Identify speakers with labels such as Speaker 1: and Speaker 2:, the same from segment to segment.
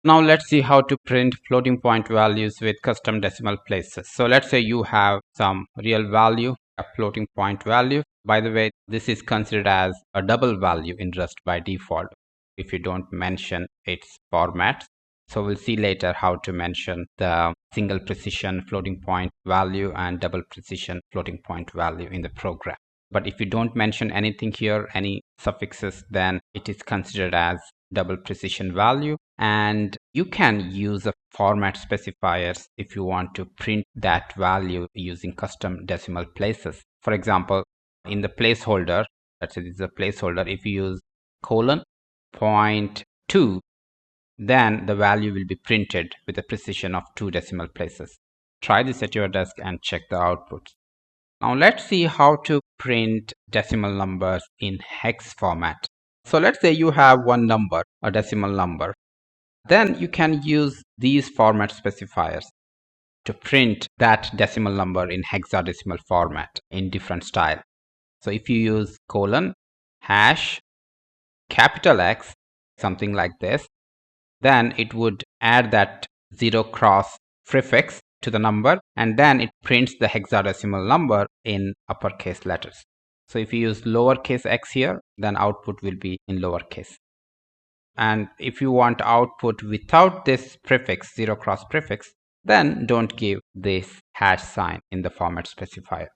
Speaker 1: Now let's see how to print floating point values with custom decimal places. So let's say you have some real value, a floating point value. By the way, this is considered as a double value in Rust by default if you don't mention its formats. So we'll see later how to mention the single precision floating point value and double precision floating point value in the program. But if you don't mention anything here, any suffixes, then it is considered as double precision value, and you can use a format specifiers if you want to print that value using custom decimal places. For example, in the placeholder, let's say this is a placeholder, if you use colon 0.2, then the value will be printed with a precision of 2 decimal places. Try this at your desk and check the outputs. Now let's see how to print decimal numbers in hex format. So let's say you have one number, a decimal number. Then you can use these format specifiers to print that decimal number in hexadecimal format in different style. So if you use colon, hash, capital X, something like this, then it would add that 0 cross prefix to the number, and then it prints the hexadecimal number in uppercase letters. So if you use lowercase x here, then output will be in lowercase. And if you want output without this prefix, 0 cross prefix, then don't give this hash sign in the format specifier.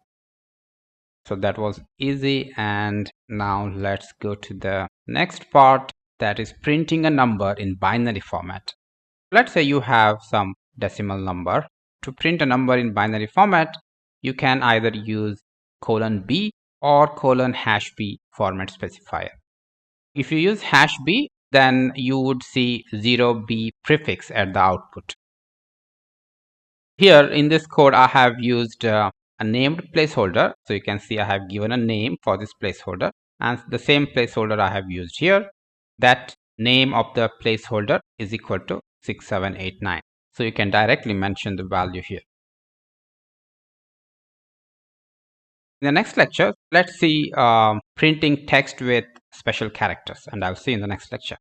Speaker 1: So that was easy, and now let's go to the next part, that is printing a number in binary format. Let's say you have some decimal number. To print a number in binary format, you can either use colon B or colon hash B format specifier. If you use hash B, then you would see 0B prefix at the output. Here in this code, I have used a named placeholder. So you can see I have given a name for this placeholder, and the same placeholder I have used here. That name of the placeholder is equal to 6789. So you can directly mention the value here. In the next lecture, let's see printing text with special characters, and I'll see you in the next lecture.